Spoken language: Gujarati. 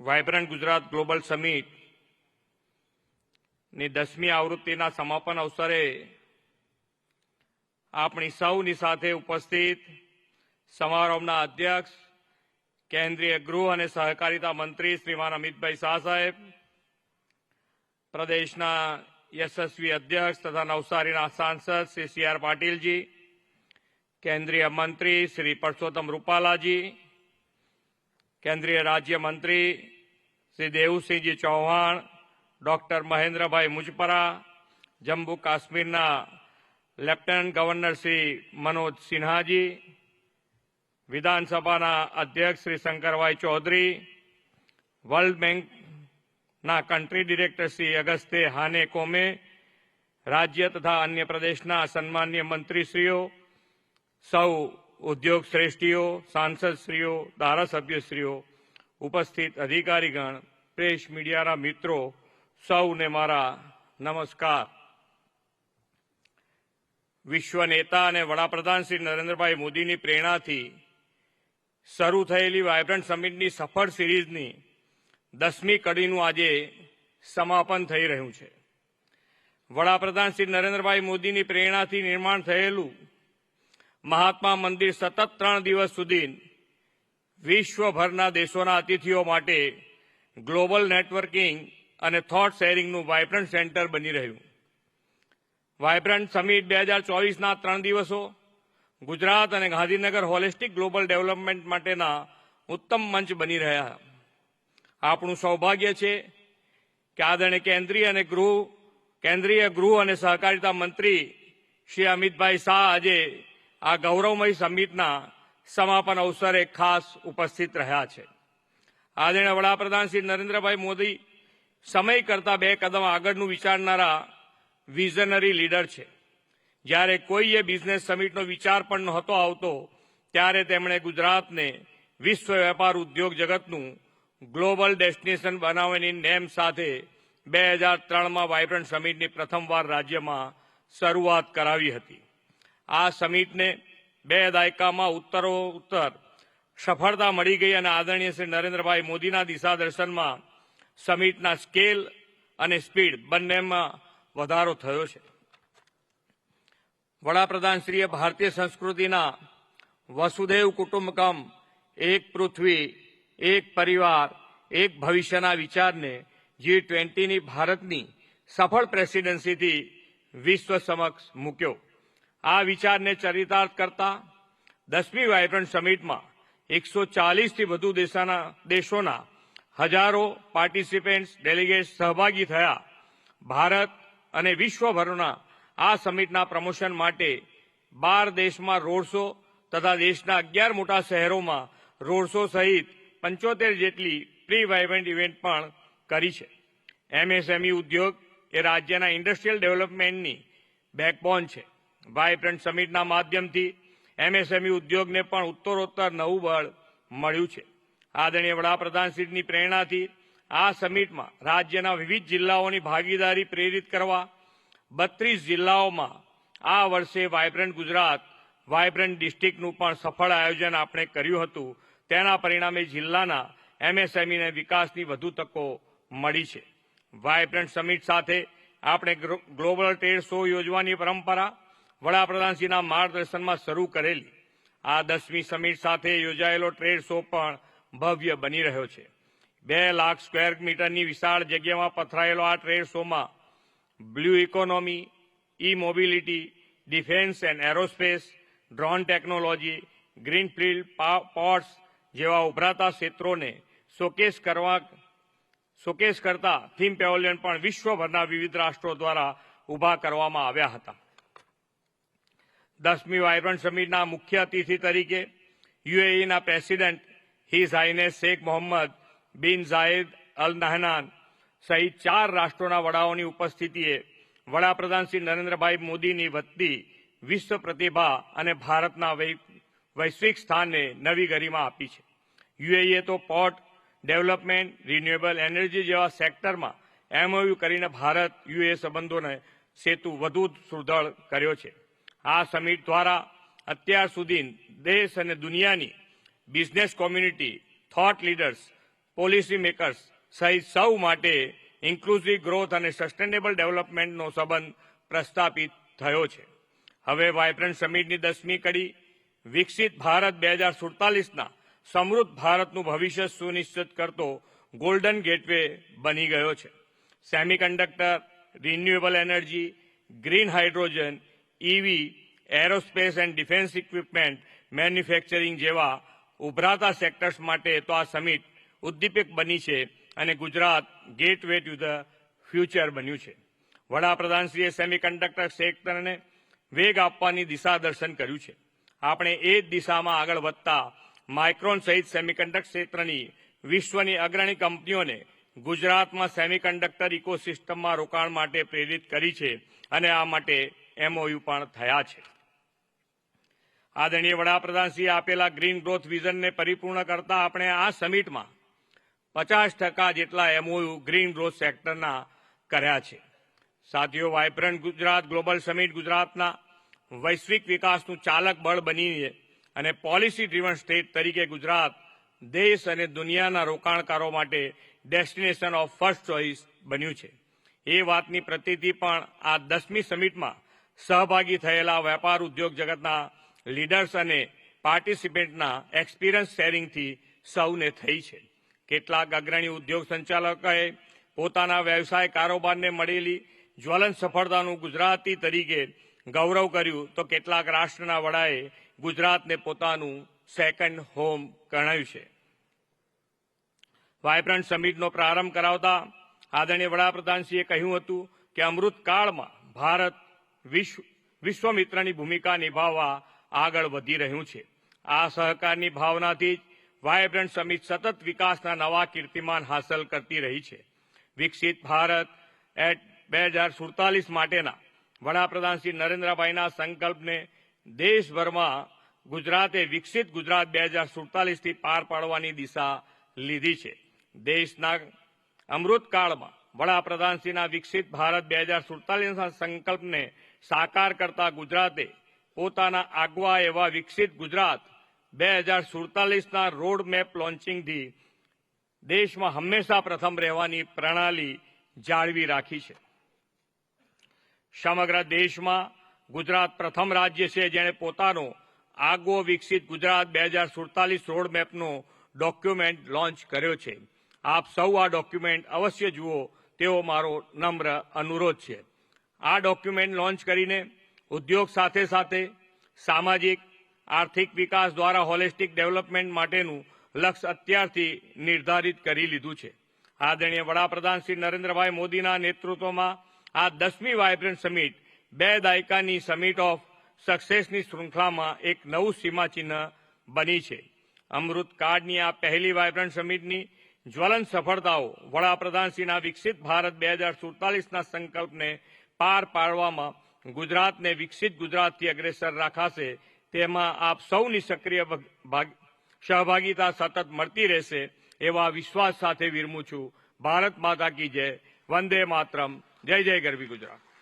વાયબ્રન્ટ ગુજરાત ગ્લોબલ સમિટ ની 10મી આવૃત્તિના સમાપન અવસરે આપણી સૌની સાથે ઉપસ્થિત સમારોહના અધ્યક્ષ કેન્દ્રીય ગૃહ અને સહકારિતા મંત્રી શ્રીમાન અમિતભાઈ શાહ સાહેબ, પ્રદેશના યશસ્વી અધ્યક્ષ તથા નવસારીના સાંસદ શ્રી સી.આર. પાટીલજી, કેન્દ્રીય મંત્રી શ્રી પરસોત્તમ રૂપાલાજી, કેન્દ્રીય રાજ્ય મંત્રી શ્રી દેવુસિંહજી ચૌહાણ, ડોક્ટર મહેન્દ્રભાઈ મુજપરા, જમ્મુ કાશ્મીરના લેફ્ટનન્ટ ગવર્નર શ્રી મનોજ સિન્હાજી, વિધાનસભાના અધ્યક્ષ શ્રી શંકરભાઈ ચૌધરી, વર્લ્ડ બેંકના કન્ટ્રી ડિરેક્ટર શ્રી અગસ્તે હાને કોમે, રાજ્ય તથા અન્ય પ્રદેશના સન્માનીય મંત્રીશ્રીઓ, સૌ ઉદ્યોગ શ્રેષ્ઠીઓ, સાંસદશ્રીઓ, ધારાસભ્યશ્રીઓ, ઉપસ્થિત અધિકારીગણ, પ્રેસ મીડિયાના મિત્રો, સૌને મારા નમસ્કાર. વિશ્વ નેતા અને વડાપ્રધાન શ્રી નરેન્દ્રભાઈ મોદીની પ્રેરણાથી શરૂ થયેલી વાયબ્રન્ટ સમિટની સફળ સિરીઝની 10મી કડીનું આજે સમાપન થઈ રહ્યું છે. વડાપ્રધાન શ્રી નરેન્દ્રભાઈ મોદીની પ્રેરણાથી નિર્માણ થયેલું મહાત્મા મંદિર સતત 3 દિવસ સુધી વિશ્વભરના દેશોના અતિથિઓ માટે ગ્લોબલ નેટવર્કિંગ અને થોટ શેરિંગનું વાયબ્રન્ટ સેન્ટર બની રહ્યું. વાયબ્રન્ટ સમિટ 2024ના 3 દિવસો ગુજરાત અને ગાંધીનગર હોલિસ્ટિક ગ્લોબલ ડેવલપમેન્ટ માટેના ઉત્તમ મંચ બની રહ્યા. આપણું સૌભાગ્ય છે કે આદરણીય કેન્દ્રીય ગૃહ અને સહકારિતા મંત્રી શ્રી અમિતભાઈ શાહ આજે આ ગૌરવમય સમિટના સમાપન અવસરે ખાસ ઉપસ્થિત રહ્યા છે. આદરણીય વડાપ્રધાન શ્રી નરેન્દ્રભાઈ મોદી સમય કરતા 2 કદમ આગળનું વિચારનારા વિઝનરી લીડર છે. જ્યારે કોઈએ બિઝનેસ સમિટનો વિચાર પણ નહોતો આવતો ત્યારે તેમણે ગુજરાતને વિશ્વ વેપાર ઉદ્યોગ જગતનું ગ્લોબલ ડેસ્ટિનેશન બનાવવાની નેમ સાથે 2003માં વાયબ્રન્ટ સમિટની પ્રથમવાર રાજ્યમાં શરૂઆત કરાવી હતી. આ સમિટને 2 દાયકામાં ઉત્તરોત્તર સફળતા મળી ગઈ અને આદરણીય શ્રી નરેન્દ્રભાઈ મોદીના દિશાદર્શનમાં સમિટના સ્કેલ અને સ્પીડ બંનેમાં વધારો થયો છે. વડાપ્રધાનશ્રીએ ભારતીય સંસ્કૃતિના વસુધૈવ કુટુંબકમ, એક પૃથ્વી, એક પરિવાર, એક ભવિષ્યના વિચારને G20ની ભારતની સફળ પ્રેસિડેન્સીથી વિશ્વ સમક્ષ મૂક્યો. આ વિચારને ચરિતાર્થ કરતા 10મી વાયબ્રન્ટ સમિટમાં 140થી વધુ દેશોના હજારો પાર્ટિસિપેન્ટ્સ, ડેલિગેટ્સ સહભાગી થયા. ભારત અને વિશ્વભરના આ સમિટના પ્રમોશન માટે 12 દેશમાં રોડ શો તથા દેશના 11 મોટા શહેરોમાં રોડ શો સહિત 75 જેટલી પ્રી વાયબ્રન્ટ ઇવેન્ટ પણ કરી છે. MSME ઉદ્યોગ એ રાજ્યના ઇન્ડસ્ટ્રીયલ ડેવલપમેન્ટની બેકબોન છે. વાયબ્રન્ટ સમિટના માધ્યમથી MSME ઉદ્યોગને પણ ઉત્તરોત્તર નવું બળ મળ્યું છે. આદરણીય વડાપ્રધાનશ્રીની પ્રેરણાથી આ સમિટમાં રાજ્યના વિવિધ જિલ્લાઓની ભાગીદારી પ્રેરિત કરવા 32 જિલ્લાઓમાં આ વર્ષે વાયબ્રન્ટ ગુજરાત, વાયબ્રન્ટ ડિસ્ટ્રિક્ટનું પણ સફળ આયોજન આપણે કર્યું હતું. તેના પરિણામે જિલ્લાના MSMEને વિકાસની વધુ તકો મળી છે. વાયબ્રન્ટ સમિટ સાથે આપણે ગ્લોબલ ટ્રેડ શો યોજવાની પરંપરા વડાપ્રધાનશ્રીના માર્ગદર્શનમાં શરૂ કરેલી. આ 10મી સમિટ સાથે યોજાયેલો ટ્રેડ શો પણ ભવ્ય બની રહ્યો છે. 2 લાખ સ્ક્વેર મીટરની વિશાળ જગ્યામાં પથરાયેલો આ ટ્રેડ શોમાં blue economy, E mobility, defence and aerospace, drone technology, greenfield ports જેવા ઉભરાતા ક્ષેત્રોને શોકેસ કરતા થીમ પેવેલિયન પણ વિશ્વભરના વિવિધ રાષ્ટ્રો દ્વારા ઊભા કરવામાં આવ્યા હતા. 10મી વાયબ્રન્ટ સમિટના મુખ્ય અતિથિ તરીકે UAEના president his highness Sheikh Mohammed bin Zayed Al Nahyan સહિત 4 રાષ્ટ્રોના વડાઓની ઉપસ્થિતિએ વડાપ્રધાન શ્રી નરેન્દ્રભાઈ મોદીની વધતી વિશ્વ પ્રતિભા અને ભારતના વૈશ્વિક સ્થાનને નવી ગરિમા આપી છે. UAE તો પોર્ટ ડેવલપમેન્ટ, રિન્યુએબલ એનર્જી જેવા સેક્ટરમાં MOU કરીને ભારત UAE સંબંધોને સેતુ વધુ સુદૃઢ કર્યો છે. આ સમિટ દ્વારા અત્યાર સુધી દેશ અને દુનિયાની business community, thought leaders policy makers સહિત સૌ માટે ઇન્ક્લુઝિવ ગ્રોથ અને સસ્ટેનેબલ ડેવલપમેન્ટનો સંબંધ પ્રસ્થાપિત થયો છે. હવે વાયબ્રન્ટ સમિટની 10મી કડી વિકસિત ભારત 2047ના સમૃદ્ધ ભારતનું ભવિષ્ય સુનિશ્ચિત કરતો ગોલ્ડન ગેટવે બની ગયો છે. Semiconductor, renewable energy, green hydrogen, EV, aerospace and defence equipment manufacturing જેવા ઉભરાતા સેક્ટર્સ માટે તો આ સમિટ ઉદ્દીપક બની છે અને Gujarat gateway to the future બન્યું છે. વડાપ્રધાનશ્રીએ સેમિકન્ડક્ટર સેક્ટરને વેગ આપવાની દિશા દર્શન કર્યું છે. આપણે એ જ દિશામાં આગળ વધતા માઇક્રોન સહિત સેમિકન્ડક્ટર ક્ષેત્રની વિશ્વની અગ્રણી કંપનીઓને ગુજરાતમાં સેમિકન્ડક્ટર ઇકોસિસ્ટમમાં રોકાણ માટે પ્રેરિત કરી છે અને આ માટે MOU પણ થયા છે. આદરણીય વડાપ્રધાનશ્રીએ આપેલા ગ્રીન ગ્રોથ વિઝનને પરિપૂર્ણ કરતા આપણે આ સમિટમાં 50% જેટલા MOU ગ્રીન ગ્રોથ સેક્ટરના કર્યા છે. સાથીઓ, વાયબ્રન્ટ ગુજરાત ગ્લોબલ સમિટ ગુજરાતના વૈશ્વિક વિકાસનું ચાલક બળ બનીને અને પોલિસી ડ્રીવન સ્ટેટ તરીકે ગુજરાત દેશ અને દુનિયાના રોકાણકારો માટે ડેસ્ટિનેશન ઓફ ફર્સ્ટ ચોઇસ બન્યું છે. એ વાતની પ્રતીતિ પણ આ 10મી સમિટમાં સહભાગી થયેલા વેપાર ઉદ્યોગ જગતના લીડર્સ અને પાર્ટિસિપેન્ટના એક્સપિરિયન્સ શેરિંગથી સૌને થઈ છે. કેટલાક અગ્રણી ઉદ્યોગ સંચાલકોએ પોતાના વ્યવસાય કારોબારને મળેલી જ્વલંત સફળતાનું ગુજરાતી તરીકે ગૌરવ કર્યું તો કેટલાક રાષ્ટ્રના વડાએ ગુજરાતને પોતાનું સેકન્ડ હોમ ગણાવ્યું છે. વાયબ્રન્ટ સમિટનો પ્રારંભ કરાવતા આદરણીય વડાપ્રધાનશ્રીએ કહ્યું હતું કે અમૃતકાળમાં ભારત વિશ્વમિત્રની ભૂમિકા નિભાવવા આગળ વધી રહ્યું છે. આ સહકારની ભાવનાથી જ વાયબ્રન્ટ સમિટ સતત વિકાસના નવા કીર્તિમાન હાંસલ કરતી રહી છે. વિકસિત ભારત 2047 માટેના વડાપ્રધાન શ્રી નરેન્દ્રભાઈના સંકલ્પને દેશભરમાં ગુજરાતે વિકસિત ગુજરાત 2047થી પાર પાડવાની દિશા લીધી છે. દેશના અમૃતકાળમાં વડાપ્રધાનશ્રીના વિકસિત ભારત 2047ના સંકલ્પને સાકાર કરતા ગુજરાતે પોતાના આગવા એવા વિકસિત ગુજરાત 2047ના રોડ મેપ લોન્ચિંગથી દેશમાં હંમેશા પ્રથમ રહેવાની પ્રણાલી જાળવી રાખી છે. સમગ્ર દેશમાં ગુજરાત પ્રથમ રાજ્ય છે જેણે પોતાનો આગવો વિકસિત ગુજરાત 2047 રોડ મેપનો ડોક્યુમેન્ટ લોન્ચ કર્યો છે. આપ સૌ આ ડોક્યુમેન્ટ અવશ્ય જુઓ તેવો મારો નમ્ર અનુરોધ છે. આ ડોક્યુમેન્ટ લોન્ચ કરીને ઉદ્યોગ સાથે સાથે સામાજિક આર્થિક વિકાસ દ્વારા હોલિસ્ટિક ડેવલપમેન્ટ માટેનું લક્ષ્ય અત્યારથી નિર્ધારિત કરી લીધું છે. આદરણીય વડાપ્રધાન શ્રી નરેન્દ્રભાઈ મોદીના નેતૃત્વમાં આ 10મી વાયબ્રન્ટ સમિટ 2 દાયકાની સમિટ ઓફ સક્સેસની શૃંખલામાં એક નવું સીમાચિહ્ન બની છે. અમૃતકાળની આ પહેલી વાયબ્રન્ટ સમિટની જ્વલંત સફળતાઓ વડાપ્રધાનશ્રીના વિકસિત ભારત 2047ના સંકલ્પને પાર પાડવામાં ગુજરાતને વિકસિત ગુજરાતથી અગ્રેસર રાખાશે તેમાં આપ સૌની સક્રિય સહભાગિતા સતત મળતી રહેશે એવા વિશ્વાસ સાથે વિરમું છું. ભારત માતા કી જય. વંદે માતરમ. જય જય ગરવી ગુજરાત.